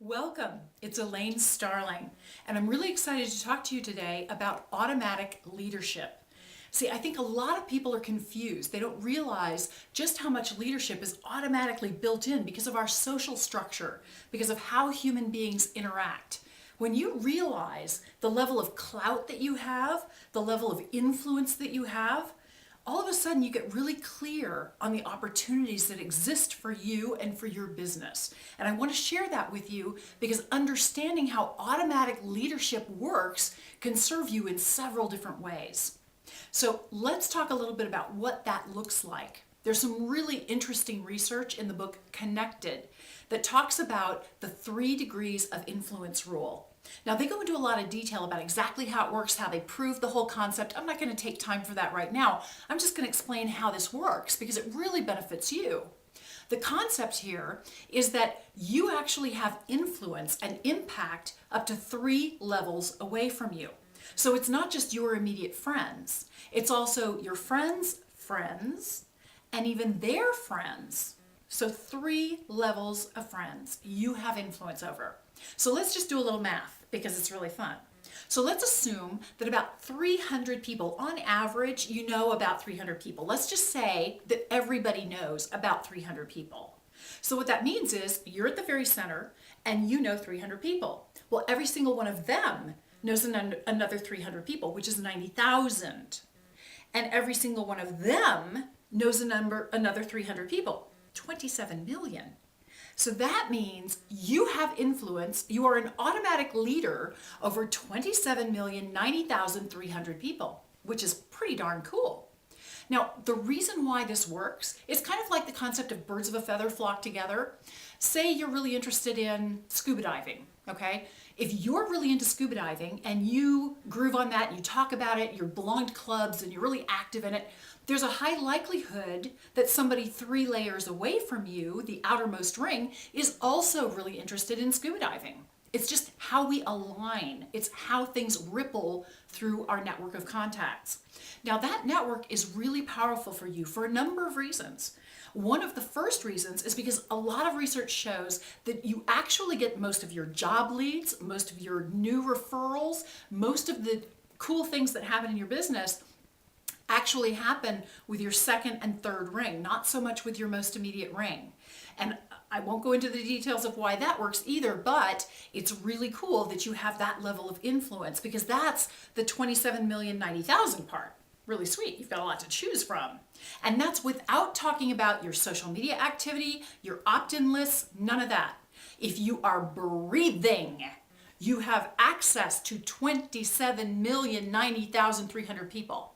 Welcome, it's Elaine Starling, and I'm really excited to talk to you today about automatic leadership. See, I think a lot of people are confused. They don't realize just how much leadership is automatically built in because of our social structure, because of how human beings interact. When you realize the level of clout that you have, the level of influence that you have, all of a sudden you get really clear on the opportunities that exist for you and for your business. And I want to share that with you because understanding how automatic leadership works can serve you in several different ways. So let's talk a little bit about what that looks like. There's some really interesting research in the book Connected that talks about the 3 degrees of influence rule. Now, they go into a lot of detail about exactly how it works, how they prove the whole concept. I'm not going to take time for that right now. I'm just going to explain how this works because it really benefits you. The concept here is that you actually have influence and impact up to 3 levels away from you. So it's not just your immediate friends. It's also your friends' friends and even their friends. So 3 levels of friends you have influence over. So let's just do a little math because it's really fun. So let's assume that about 300 people, on average, you know about 300 people. Let's just say that everybody knows about 300 people. So what that means is you're at the very center and you know 300 people. Well, every single one of them knows another 300 people, which is 90,000. And every single one of them knows another 300 people, 27 million. So that means you have influence, you are an automatic leader over 27,090,300 people, which is pretty darn cool. Now, the reason why this works is kind of like the concept of birds of a feather flock together. Say you're really interested in scuba diving, okay? If you're really into scuba diving and you groove on that, and you talk about it, you belong to clubs and you're really active in it, there's a high likelihood that somebody 3 layers away from you, the outermost ring, is also really interested in scuba diving. It's just how we align. It's how things ripple through our network of contacts. Now, that network is really powerful for you for a number of reasons. One of the first reasons is because a lot of research shows that you actually get most of your job leads, most of your new referrals, most of the cool things that happen in your business actually happen with your second and third ring, not so much with your most immediate ring. And I won't go into the details of why that works either, but it's really cool that you have that level of influence because that's the 27,090,000 part. Really sweet. You've got a lot to choose from. And that's without talking about your social media activity, your opt-in lists, none of that. If you are breathing, you have access to 27,090,300 people.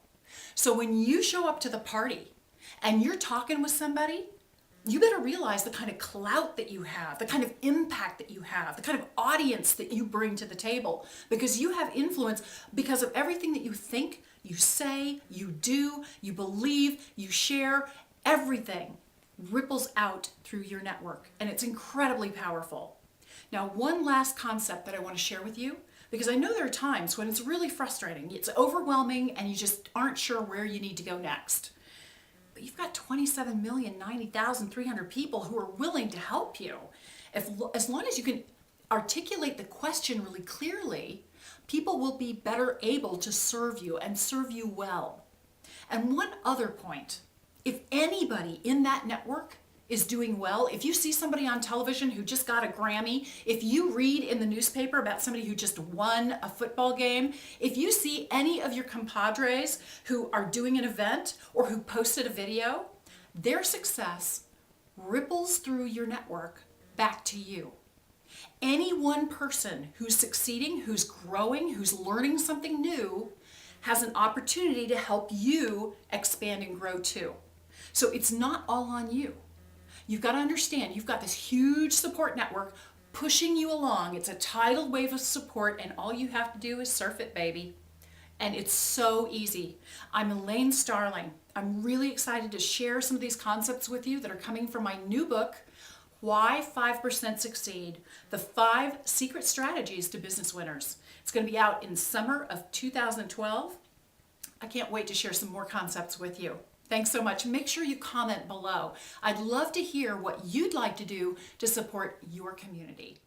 So when you show up to the party and you're talking with somebody, you better realize the kind of clout that you have, the kind of impact that you have, the kind of audience that you bring to the table, because you have influence because of everything that you think, you say, you do, you believe, you share. Everything ripples out through your network, and it's incredibly powerful. Now, one last concept that I want to share with you, because I know there are times when it's really frustrating, it's overwhelming, and you just aren't sure where you need to go next. But you've got 27,090,300 people who are willing to help you. As long as you can articulate the question really clearly, people will be better able to serve you and serve you well. And one other point, if anybody in that network is doing well, if you see somebody on television who just got a Grammy, if you read in the newspaper about somebody who just won a football game, if you see any of your compadres who are doing an event or who posted a video, their success ripples through your network back to you. Any one person who's succeeding, who's growing, who's learning something new, has an opportunity to help you expand and grow too. So it's not all on you. You've got to understand, you've got this huge support network pushing you along. It's a tidal wave of support, and all you have to do is surf it, baby. And it's so easy. I'm Elaine Starling. I'm really excited to share some of these concepts with you that are coming from my new book, Why 5% Succeed, the 5 Secret Strategies to Business Winners. It's going to be out in summer of 2012. I can't wait to share some more concepts with you. Thanks so much. Make sure you comment below. I'd love to hear what you'd like to do to support your community.